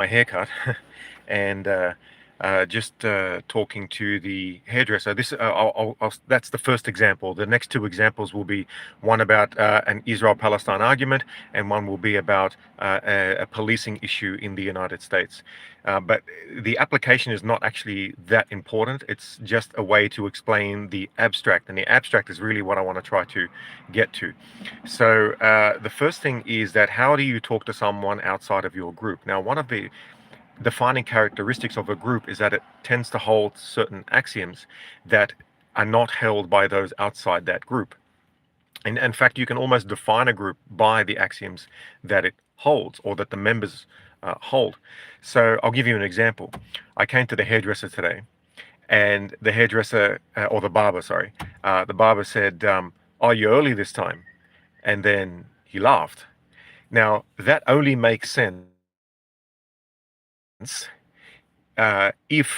my haircut and just talking to the hairdresser. That's the first example. The next two examples will be one about an Israel-Palestine argument, and one will be about a policing issue in the United States. But the application is not actually that important. It's just a way to explain the abstract, and the abstract is really what I want to try to get to. So the first thing is that how do you talk to someone outside of your group? Now, one of the defining characteristics of a group is that it tends to hold certain axioms that are not held by those outside that group. And in fact, you can almost define a group by the axioms that it holds or that the members hold. So I'll give you an example. I came to the hairdresser today, and the hairdresser, or the barber, sorry, the barber said, "Are you early this time?" And then he laughed. Now, that only makes sense if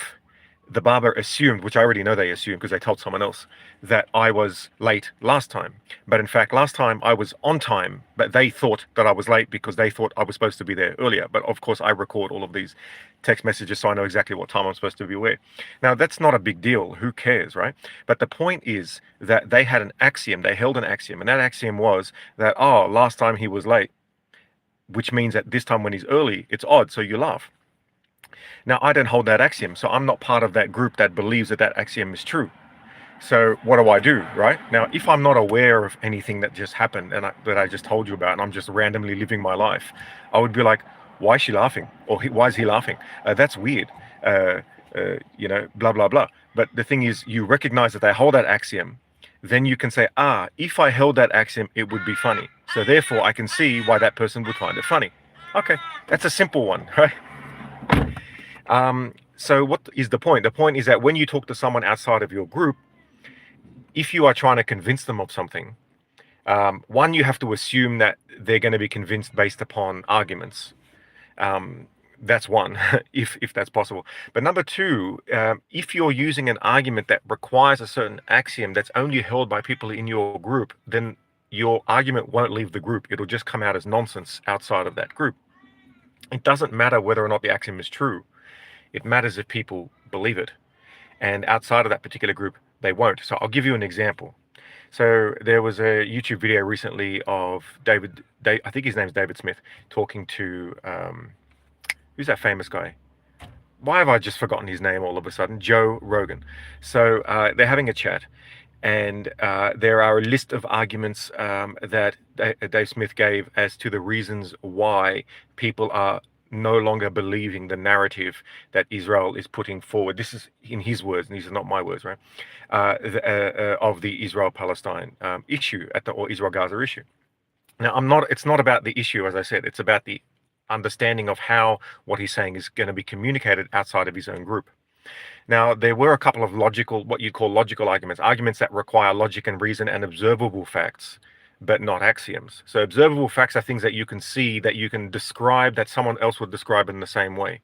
the barber assumed, which I already know they assumed because they told someone else, that I was late last time. But in fact, last time I was on time, but they thought that I was late because they thought I was supposed to be there earlier. But of course, I record all of these text messages so I know exactly what time I'm supposed to be where. Now, that's not a big deal. Who cares, right? But the point is that they had an axiom, they held an axiom, and that axiom was that, oh, last time he was late, which means that this time when he's early, it's odd, so you laugh. Now, I don't hold that axiom, so I'm not part of that group that believes that that axiom is true. So what do, right? Now, if I'm not aware of anything that just happened and that I just told you about, and I'm just randomly living my life, I would be like, why is she laughing? Or why is he laughing? That's weird. Blah, blah, blah. But the thing is, you recognize that they hold that axiom. Then you can say, if I held that axiom, it would be funny. So therefore, I can see why that person would find it funny. Okay, that's a simple one, right? So what is the point? The point is that when you talk to someone outside of your group, if you are trying to convince them of something, one, you have to assume that they're going to be convinced based upon arguments. That's one, if that's possible. But number two, if you're using an argument that requires a certain axiom that's only held by people in your group, then your argument won't leave the group. It'll just come out as nonsense outside of that group. It doesn't matter whether or not the axiom is true. It matters if people believe it. And outside of that particular group, they won't. So I'll give you an example. So there was a YouTube video recently of I think his name's David Smith, talking to, who's that famous guy? Why have I just forgotten his name all of a sudden? Joe Rogan. So they're having a chat, and there are a list of arguments that Dave Smith gave as to the reasons why people are no longer believing the narrative that Israel is putting forward. This is in his words, and these are not my words, right? Of the Israel-Palestine issue or Israel-Gaza issue. Now, it's not about the issue, as I said. It's about the understanding of how what he's saying is going to be communicated outside of his own group. Now, there were a couple of what you call logical arguments that require logic and reason and observable facts, but not axioms. So observable facts are things that you can see, that you can describe, that someone else would describe in the same way.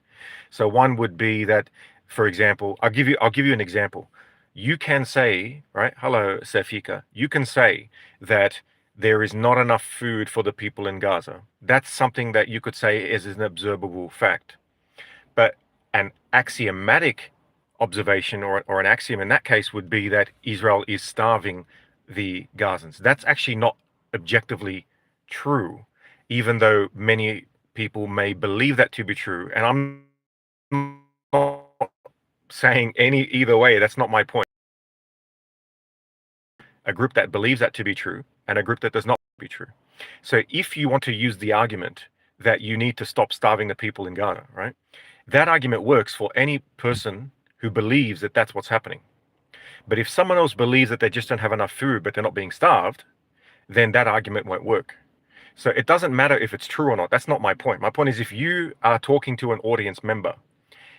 So one would be that, for example, I'll give you an example. You can say, right? Hello, Safika. You can say that there is not enough food for the people in Gaza. That's something that you could say is an observable fact. But an axiomatic observation or an axiom in that case would be that Israel is starving the Gazans. That's actually not objectively true, even though many people may believe that to be true. And I'm not saying either way, that's not my point. A group that believes that to be true and a group that does not be true. So if you want to use the argument that you need to stop starving the people in Gaza, right? That argument works for any person who believes that that's what's happening. But if someone else believes that they just don't have enough food, but they're not being starved, then that argument won't work. So it doesn't matter if it's true or not. That's not my point. My point is, if you are talking to an audience member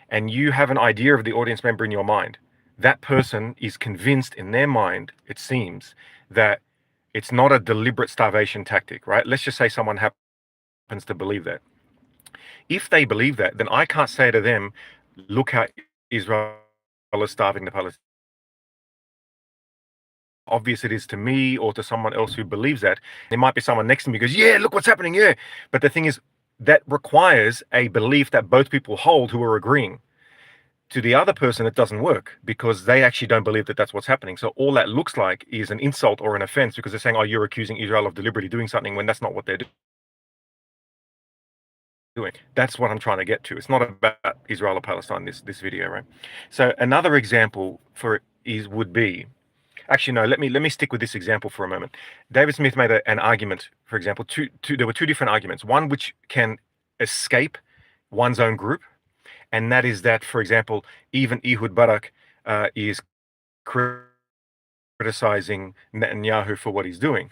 and you have an idea of the audience member in your mind, that person is convinced in their mind, it seems, that it's not a deliberate starvation tactic, right? Let's just say someone happens to believe that. If they believe that, then I can't say to them, look how Israel is starving the Palestinians. Obvious it is to me or to someone else who believes that. There might be someone next to me who goes, yeah, look what's happening, yeah. But the thing is, that requires a belief that both people hold who are agreeing. To the other person, it doesn't work because they actually don't believe that that's what's happening. So all that looks like is an insult or an offense because they're saying, oh, you're accusing Israel of deliberately doing something when that's not what they're doing. That's what I'm trying to get to. It's not about Israel or Palestine, this video, right? So another example for it would be, actually, no, let me stick with this example for a moment. David Smith made an argument, for example, there were two different arguments. One which can escape one's own group, and that is that, for example, even Ehud Barak is criticizing Netanyahu for what he's doing.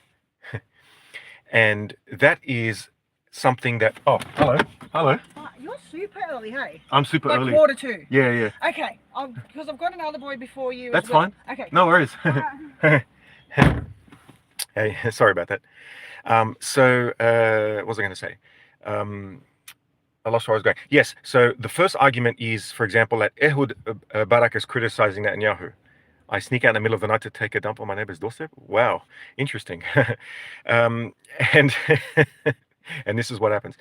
And that is something that, oh, hello. You're super early, hey? I'm super like early. Like 1:45. Yeah. Okay, because I've got another boy before you. That's as well. fine. Okay. No worries. Hey, sorry about that. What was I going to say? I lost where I was going. Yes, so the first argument is, for example, that Ehud Barak is criticizing Netanyahu. I sneak out in the middle of the night to take a dump on my neighbor's doorstep. Wow, interesting. And and this is what happens.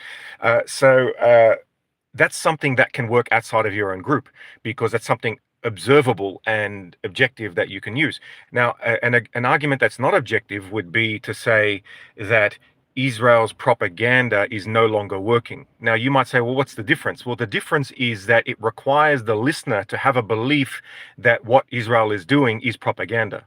That's something that can work outside of your own group because that's something observable and objective that you can use. Now, an argument that's not objective would be to say that Israel's propaganda is no longer working. Now, you might say, well, what's the difference? Well, the difference is that it requires the listener to have a belief that what Israel is doing is propaganda.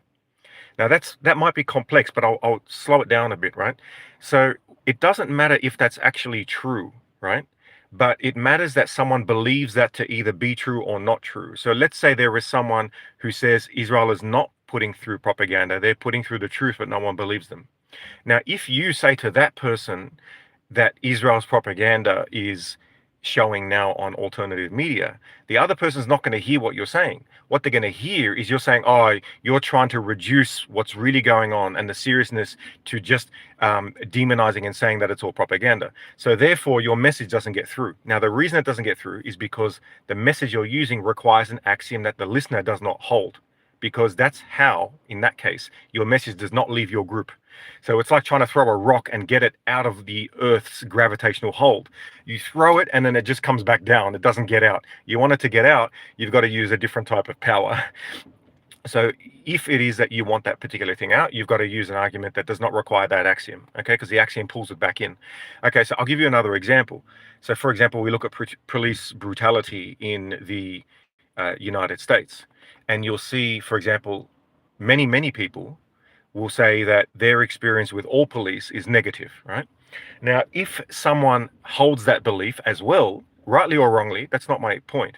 Now, that might be complex, but I'll slow it down a bit, right? So it doesn't matter if that's actually true, right? But it matters that someone believes that to either be true or not true. So let's say there is someone who says Israel is not putting through propaganda, they're putting through the truth, but no one believes them. Now, if you say to that person that Israel's propaganda is showing now on alternative media, the other person's not going to hear what you're saying. What they're going to hear is you're saying, oh, you're trying to reduce what's really going on and the seriousness to just demonizing and saying that it's all propaganda. So therefore, your message doesn't get through. Now, the reason it doesn't get through is because the message you're using requires an axiom that the listener does not hold, because that's how, in that case, your message does not leave your group. So it's like trying to throw a rock and get it out of the Earth's gravitational hold. You throw it and then it just comes back down. It doesn't get out. You want it to get out, you've got to use a different type of power. So if it is that you want that particular thing out, you've got to use an argument that does not require that axiom, okay? Because the axiom pulls it back in. Okay, so I'll give you another example. So for example, we look at police brutality in the United States, and you'll see, for example, many people will say that their experience with all police is negative, right? Now, if someone holds that belief as well, rightly or wrongly, that's not my point.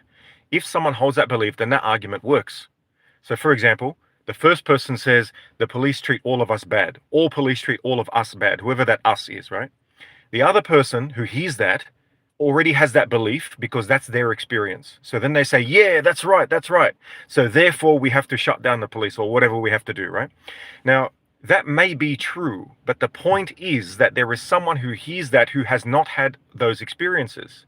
If someone holds that belief, then that argument works. So, for example, the first person says the police treat all of us bad. All police treat all of us bad, whoever that us is, right? The other person who hears that already has that belief because that's their experience. So then they say, yeah, that's right, that's right. So therefore, we have to shut down the police or whatever we have to do, right? Now, that may be true, but the point is that there is someone who hears that who has not had those experiences.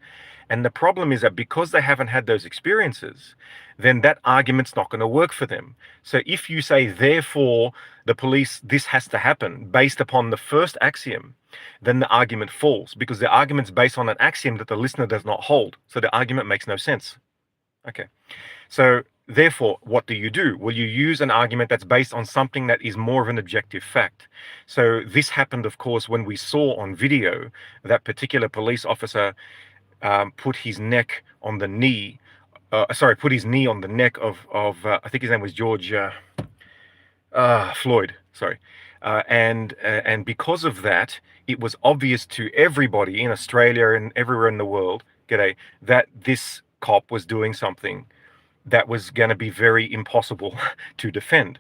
And the problem is that because they haven't had those experiences, then that argument's not going to work for them. So if you say, therefore, the police, this has to happen based upon the first axiom, then the argument falls because the argument's based on an axiom that the listener does not hold. So the argument makes no sense. Okay. So therefore, what do you do? Well, you use an argument that's based on something that is more of an objective fact. So this happened, of course, when we saw on video that particular police officer put his neck on the knee. Put his knee on the neck of I think his name was George Floyd. Sorry, and because of that, it was obvious to everybody in Australia and everywhere in the world, that this cop was doing something that was going to be very impossible to defend.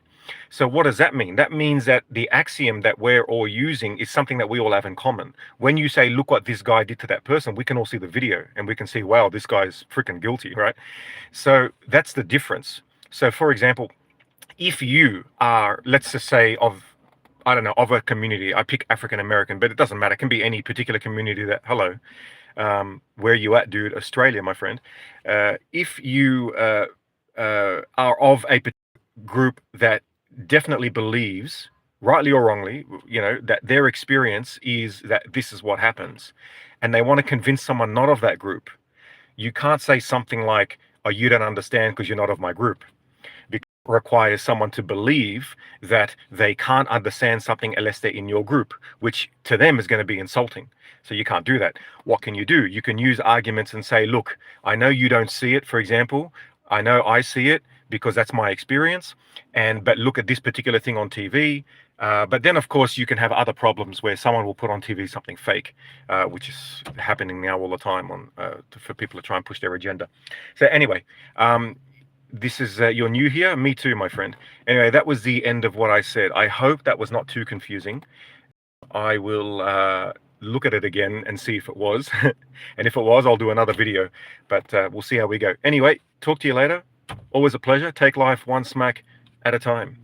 So what does that mean? That means that the axiom that we're all using is something that we all have in common. When you say, look what this guy did to that person, we can all see the video and we can see, wow, this guy's freaking guilty, right? So that's the difference. So for example, if you are, let's just say of a community, I pick African American, but it doesn't matter. It can be any particular community that, hello, where you at, dude? Australia, my friend. If you are of a group that definitely believes, rightly or wrongly, that their experience is that this is what happens, and they want to convince someone not of that group. You can't say something like, "Oh, you don't understand because you're not of my group." Because it requires someone to believe that they can't understand something unless they're in your group, which to them is going to be insulting. So you can't do that. What can you do? You can use arguments and say, "Look, I know you don't see it, for example. I know I see it because that's my experience. But look at this particular thing on TV." But then, of course, you can have other problems where someone will put on TV something fake, which is happening now all the time for people to try and push their agenda. So anyway, this is you're new here. Me too, my friend. Anyway, that was the end of what I said. I hope that was not too confusing. I will look at it again and see if it was. And if it was, I'll do another video. But we'll see how we go. Anyway, talk to you later. Always a pleasure. Take life one smack at a time.